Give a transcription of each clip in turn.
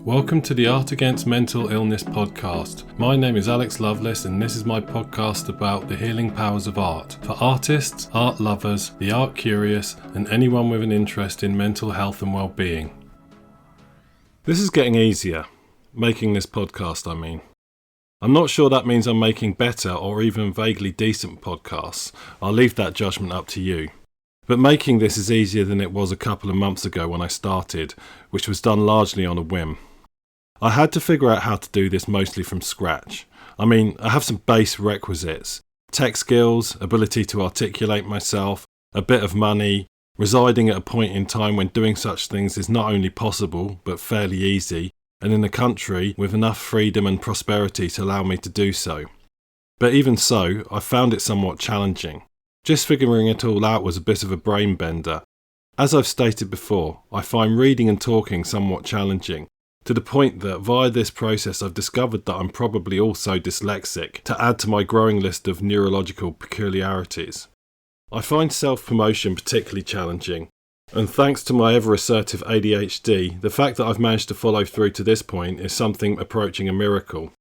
Welcome to the Art Against Mental Illness podcast. My name is Alex Lovelace and this is my podcast about the healing powers of art for artists, art lovers, the art curious and anyone with an interest in mental health and well-being. This is getting easier, making this podcast I mean. I'm not sure that means I'm making better or even vaguely decent podcasts. I'll leave that judgment up to you. But making this is easier than it was a couple of months ago when I started, which was done largely on a whim. I had to figure out how to do this mostly from scratch. I mean, I have some base requisites. Tech skills, ability to articulate myself, a bit of money, residing at a point in time when doing such things is not only possible, but fairly easy, and in a country with enough freedom and prosperity to allow me to do so. But even so, I found it somewhat challenging. Just figuring it all out was a bit of a brain bender. As I've stated before, I find reading and talking somewhat challenging, to the point that via this process I've discovered that I'm probably also dyslexic, to add to my growing list of neurological peculiarities. I find self-promotion particularly challenging, and thanks to my ever-assertive ADHD, the fact that I've managed to follow through to this point is something approaching a miracle.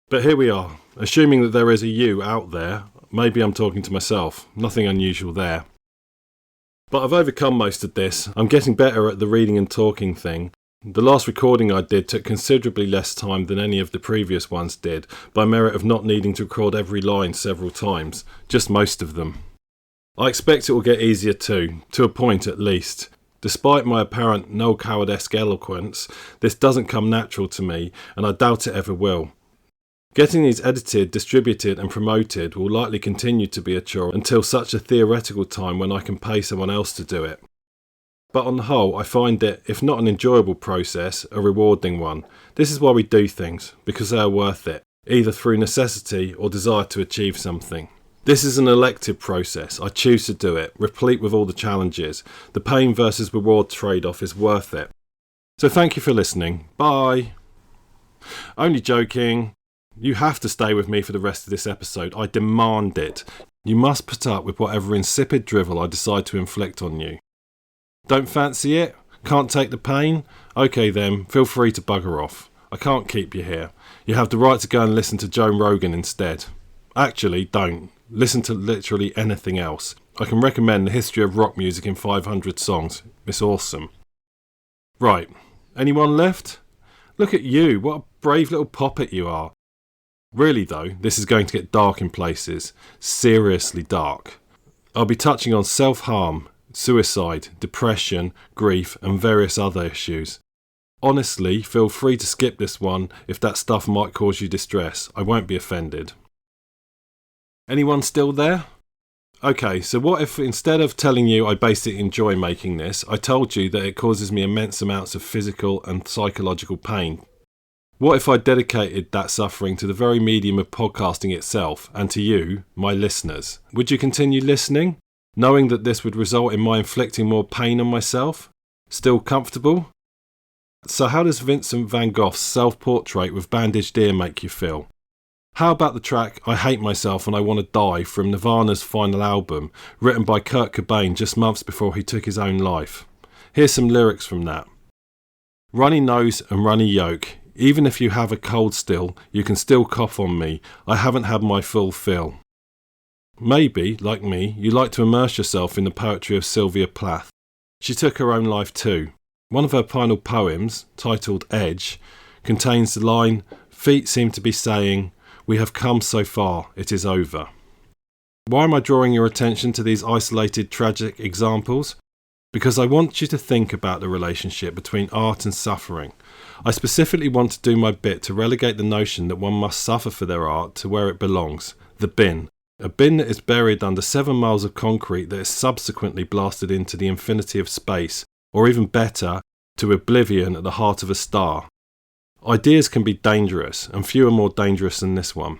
But here we are, assuming that there is a you out there. Maybe I'm talking to myself, nothing unusual there. But I've overcome most of this. I'm getting better at the reading and talking thing. The last recording I did took considerably less time than any of the previous ones did, by merit of not needing to record every line several times, just most of them. I expect it will get easier too, to a point at least. Despite my apparent Noel Coward-esque eloquence, this doesn't come natural to me, and I doubt it ever will. Getting these edited, distributed and promoted will likely continue to be a chore until such a theoretical time when I can pay someone else to do it. But on the whole, I find it, if not an enjoyable process, a rewarding one. This is why we do things, because they are worth it, either through necessity or desire to achieve something. This is an elective process. I choose to do it, replete with all the challenges. The pain versus reward trade-off is worth it. So thank you for listening. Bye. Only joking. You have to stay with me for the rest of this episode. I demand it. You must put up with whatever insipid drivel I decide to inflict on you. Don't fancy it? Can't take the pain? Okay then, feel free to bugger off. I can't keep you here. You have the right to go and listen to Joe Rogan instead. Actually, don't. Listen to literally anything else. I can recommend the history of rock music in 500 songs. It's awesome. Right, anyone left? Look at you, what a brave little poppet you are. Really though, this is going to get dark in places. Seriously dark. I'll be touching on self-harm, suicide, depression, grief and various other issues. Honestly, feel free to skip this one if that stuff might cause you distress. I won't be offended. Anyone still there? Okay, so what if instead of telling you I basically enjoy making this, I told you that it causes me immense amounts of physical and psychological pain? What if I dedicated that suffering to the very medium of podcasting itself and to you, my listeners? Would you continue listening, knowing that this would result in my inflicting more pain on myself? Still comfortable? So how does Vincent van Gogh's self-portrait with bandaged ear make you feel? How about the track I Hate Myself and I Want to Die from Nirvana's final album, written by Kurt Cobain just months before he took his own life? Here's some lyrics from that. Runny nose and runny yolk. Even if you have a cold still, you can still cough on me. I haven't had my full fill. Maybe, like me, you like to immerse yourself in the poetry of Sylvia Plath. She took her own life too. One of her final poems, titled Edge, contains the line, "Feet seem to be saying, we have come so far, it is over." Why am I drawing your attention to these isolated tragic examples? Because I want you to think about the relationship between art and suffering. I specifically want to do my bit to relegate the notion that one must suffer for their art to where it belongs, the bin. A bin that is buried under 7 miles of concrete that is subsequently blasted into the infinity of space, or even better, to oblivion at the heart of a star. Ideas can be dangerous, and few are more dangerous than this one.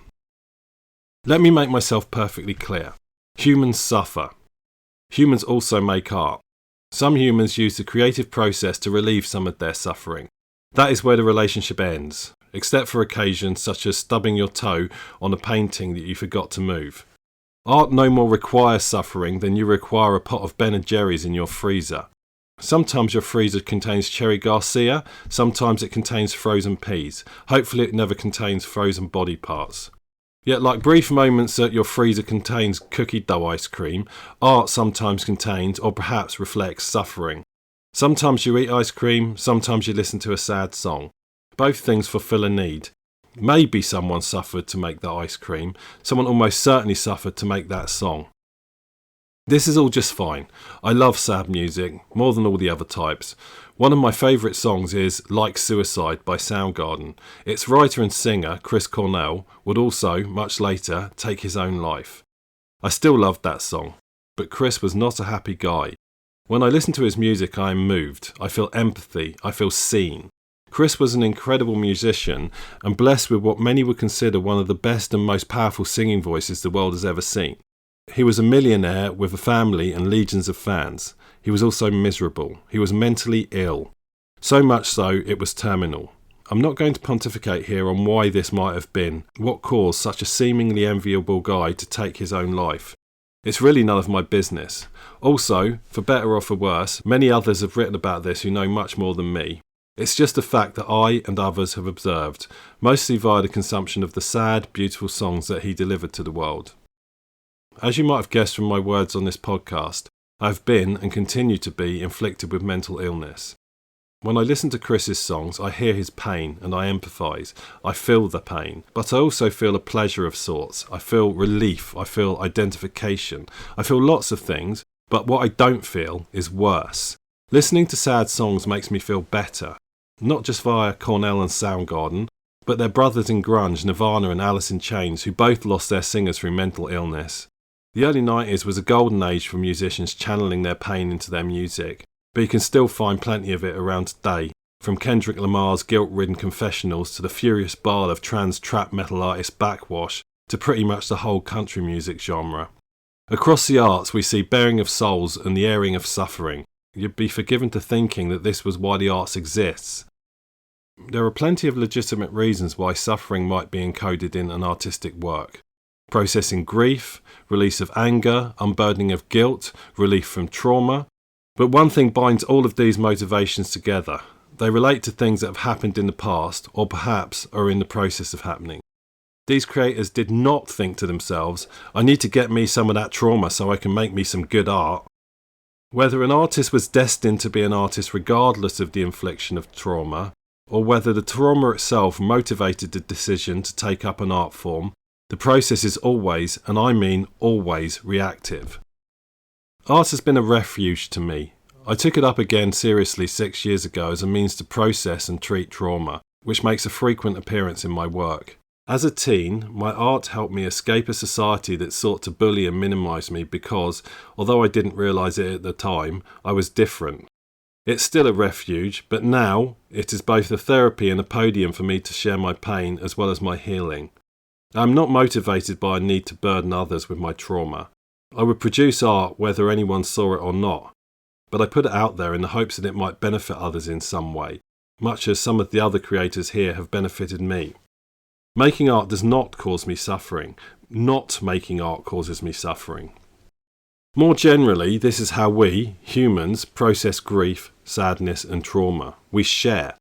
Let me make myself perfectly clear. Humans suffer. Humans also make art. Some humans use the creative process to relieve some of their suffering. That is where the relationship ends, except for occasions such as stubbing your toe on a painting that you forgot to move. Art no more requires suffering than you require a pot of Ben & Jerry's in your freezer. Sometimes your freezer contains cherry Garcia, sometimes it contains frozen peas. Hopefully it never contains frozen body parts. Yet like brief moments that your freezer contains cookie dough ice cream, art sometimes contains or perhaps reflects suffering. Sometimes you eat ice cream, sometimes you listen to a sad song. Both things fulfill a need. Maybe someone suffered to make that ice cream, someone almost certainly suffered to make that song. This is all just fine. I love sad music, more than all the other types. One of my favourite songs is Like Suicide by Soundgarden. Its writer and singer, Chris Cornell, would also, much later, take his own life. I still loved that song, but Chris was not a happy guy. When I listen to his music, I am moved. I feel empathy. I feel seen. Chris was an incredible musician and blessed with what many would consider one of the best and most powerful singing voices the world has ever seen. He was a millionaire with a family and legions of fans. He was also miserable. He was mentally ill. So much so, it was terminal. I'm not going to pontificate here on why this might have been, what caused such a seemingly enviable guy to take his own life. It's really none of my business. Also, for better or for worse, many others have written about this who know much more than me. It's just a fact that I and others have observed, mostly via the consumption of the sad, beautiful songs that he delivered to the world. As you might have guessed from my words on this podcast, I have been and continue to be inflicted with mental illness. When I listen to Chris's songs, I hear his pain and I empathise. I feel the pain, but I also feel a pleasure of sorts. I feel relief. I feel identification. I feel lots of things, but what I don't feel is worse. Listening to sad songs makes me feel better, not just via Cornell and Soundgarden, but their brothers in grunge, Nirvana and Alice in Chains, who both lost their singers through mental illness. The early 90s was a golden age for musicians channeling their pain into their music, but you can still find plenty of it around today, from Kendrick Lamar's guilt-ridden confessionals to the furious bard of trans trap metal artist Backwash to pretty much the whole country music genre. Across the arts we see bearing of souls and the airing of suffering. You'd be forgiven to thinking that this was why the arts exists. There are plenty of legitimate reasons why suffering might be encoded in an artistic work. Processing grief, release of anger, unburdening of guilt, relief from trauma. But one thing binds all of these motivations together. They relate to things that have happened in the past, or perhaps are in the process of happening. These creators did not think to themselves, I need to get me some of that trauma so I can make me some good art. Whether an artist was destined to be an artist regardless of the infliction of trauma, or whether the trauma itself motivated the decision to take up an art form, the process is always, and I mean always, reactive. Art has been a refuge to me. I took it up again seriously 6 years ago as a means to process and treat trauma, which makes a frequent appearance in my work. As a teen, my art helped me escape a society that sought to bully and minimise me because, although I didn't realise it at the time, I was different. It's still a refuge, but now it is both a therapy and a podium for me to share my pain as well as my healing. I'm not motivated by a need to burden others with my trauma. I would produce art whether anyone saw it or not, but I put it out there in the hopes that it might benefit others in some way, much as some of the other creators here have benefited me. Making art does not cause me suffering. Not making art causes me suffering. More generally, this is how we, humans, process grief, sadness and trauma. We share.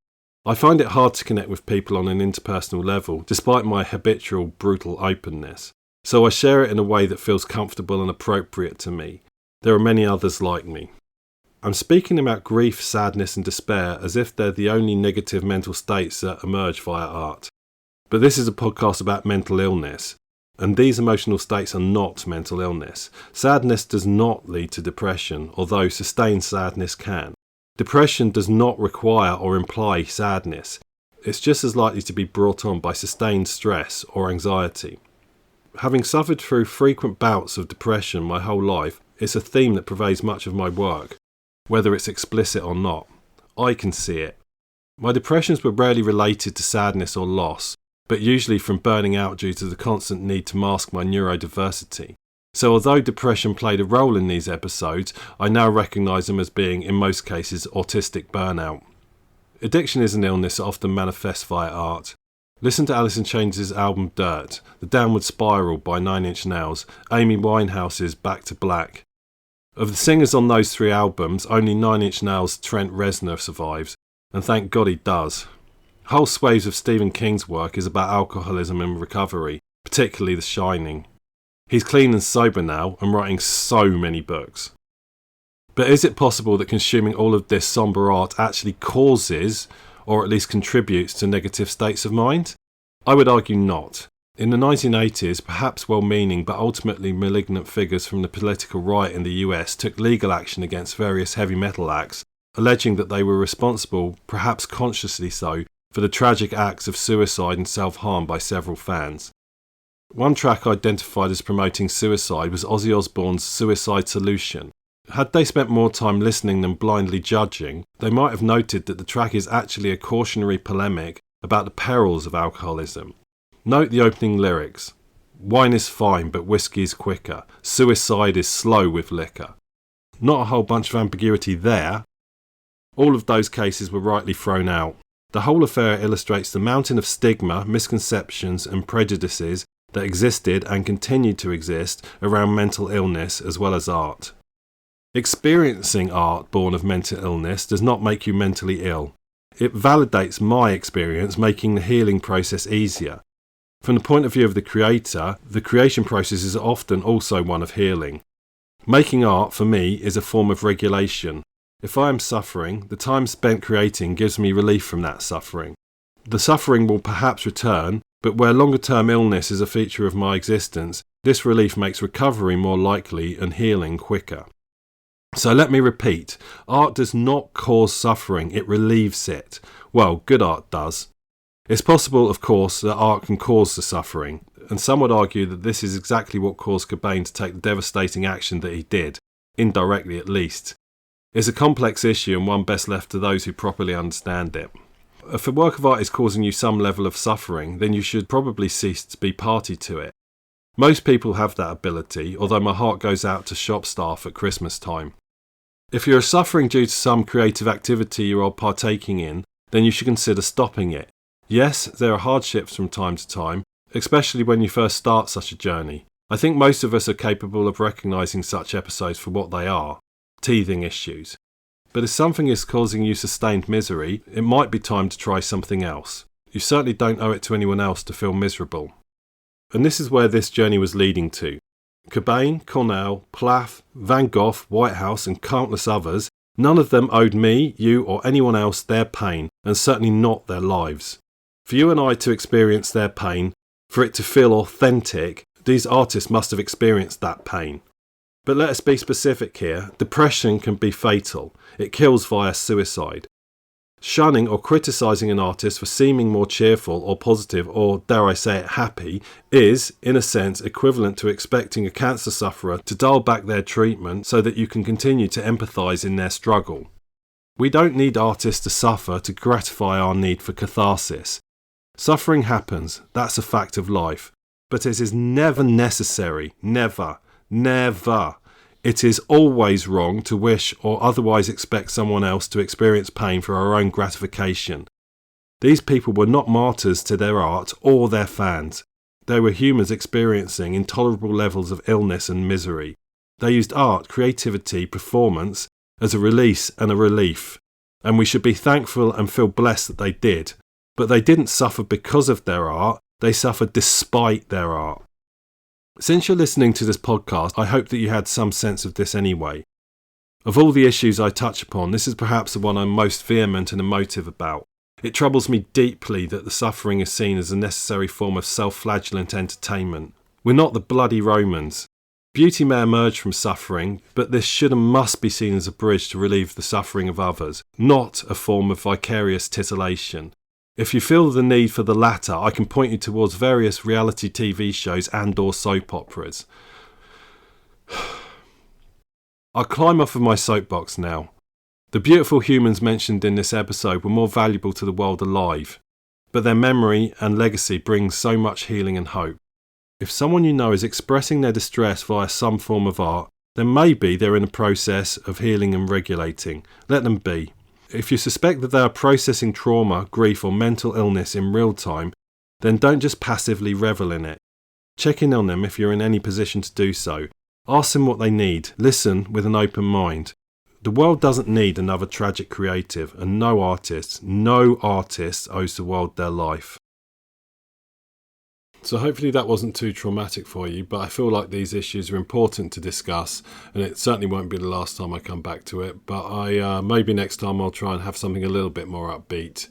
I find it hard to connect with people on an interpersonal level, despite my habitual brutal openness. So I share it in a way that feels comfortable and appropriate to me. There are many others like me. I'm speaking about grief, sadness and despair as if they're the only negative mental states that emerge via art. But this is a podcast about mental illness, and these emotional states are not mental illness. Sadness does not lead to depression, although sustained sadness can. Depression does not require or imply sadness. It's just as likely to be brought on by sustained stress or anxiety. Having suffered through frequent bouts of depression my whole life, it's a theme that pervades much of my work, whether it's explicit or not. I can see it. My depressions were rarely related to sadness or loss, but usually from burning out due to the constant need to mask my neurodiversity. So although depression played a role in these episodes, I now recognise them as being, in most cases, autistic burnout. Addiction is an illness that often manifests via art. Listen to Alice in Chains' album Dirt, The Downward Spiral by 9 Inch Nails, Amy Winehouse's Back to Black. Of the singers on those 3 albums, only Nine Inch Nails' Trent Reznor survives, and thank God he does. Whole swathes of Stephen King's work is about alcoholism and recovery, particularly The Shining. He's clean and sober now and writing so many books. But is it possible that consuming all of this sombre art actually causes, or at least contributes to negative states of mind? I would argue not. In the 1980s, perhaps well-meaning but ultimately malignant figures from the political right in the US took legal action against various heavy metal acts, alleging that they were responsible, perhaps consciously so, for the tragic acts of suicide and self-harm by several fans. One track identified as promoting suicide was Ozzy Osbourne's Suicide Solution. Had they spent more time listening than blindly judging, they might have noted that the track is actually a cautionary polemic about the perils of alcoholism. Note the opening lyrics. Wine is fine, but whiskey is quicker. Suicide is slow with liquor. Not a whole bunch of ambiguity there. All of those cases were rightly thrown out. The whole affair illustrates the mountain of stigma, misconceptions and prejudices that existed and continue to exist around mental illness as well as art. Experiencing art born of mental illness does not make you mentally ill. It validates my experience, making the healing process easier. From the point of view of the creator, the creation process is often also one of healing. Making art, for me, is a form of regulation. If I am suffering, the time spent creating gives me relief from that suffering. The suffering will perhaps return, but where longer-term illness is a feature of my existence, this relief makes recovery more likely and healing quicker. So let me repeat, art does not cause suffering, it relieves it. Well, good art does. It's possible, of course, that art can cause the suffering, and some would argue that this is exactly what caused Cobain to take the devastating action that he did, indirectly at least. It's a complex issue and one best left to those who properly understand it. If a work of art is causing you some level of suffering, then you should probably cease to be party to it. Most people have that ability, although my heart goes out to shop staff at Christmas time. If you are suffering due to some creative activity you are partaking in, then you should consider stopping it. Yes, there are hardships from time to time, especially when you first start such a journey. I think most of us are capable of recognising such episodes for what they are, teething issues. But if something is causing you sustained misery, it might be time to try something else. You certainly don't owe it to anyone else to feel miserable. And this is where this journey was leading to. Cobain, Cornell, Plath, Van Gogh, Whitehouse and countless others, none of them owed me, you or anyone else their pain, and certainly not their lives. For you and I to experience their pain, for it to feel authentic, these artists must have experienced that pain. But let us be specific here, depression can be fatal. It kills via suicide. Shunning or criticising an artist for seeming more cheerful or positive or, dare I say it, happy is, in a sense, equivalent to expecting a cancer sufferer to dial back their treatment so that you can continue to empathise in their struggle. We don't need artists to suffer to gratify our need for catharsis. Suffering happens, that's a fact of life, but it is never necessary, never. It is always wrong to wish or otherwise expect someone else to experience pain for our own gratification. These people were not martyrs to their art or their fans. They were humans experiencing intolerable levels of illness and misery. They used art, creativity, performance as a release and a relief. And we should be thankful and feel blessed that they did. But they didn't suffer because of their art, they suffered despite their art. Since you're listening to this podcast, I hope that you had some sense of this anyway. Of all the issues I touch upon, this is perhaps the one I'm most vehement and emotive about. It troubles me deeply that the suffering is seen as a necessary form of self-flagellant entertainment. We're not the bloody Romans. Beauty may emerge from suffering, but this should and must be seen as a bridge to relieve the suffering of others, not a form of vicarious titillation. If you feel the need for the latter, I can point you towards various reality TV shows and/or soap operas. I'll climb off of my soapbox now. The beautiful humans mentioned in this episode were more valuable to the world alive, but their memory and legacy brings so much healing and hope. If someone you know is expressing their distress via some form of art, then maybe they're in a process of healing and regulating. Let them be. If you suspect that they are processing trauma, grief or mental illness in real time, then don't just passively revel in it. Check in on them if you're in any position to do so. Ask them what they need. Listen with an open mind. The world doesn't need another tragic creative, and no artist owes the world their life. So hopefully that wasn't too traumatic for you, but I feel like these issues are important to discuss, and it certainly won't be the last time I come back to it, but maybe next time I'll try and have something a little bit more upbeat.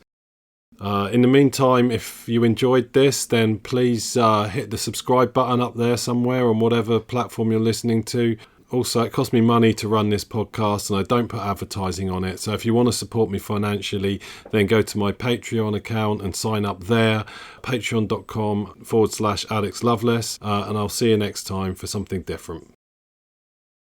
In the meantime, if you enjoyed this, then please hit the subscribe button up there somewhere on whatever platform you're listening to. Also, it costs me money to run this podcast and I don't put advertising on it. So if you want to support me financially, then go to my Patreon account and sign up there, patreon.com/Alex Loveless. And I'll see you next time for something different.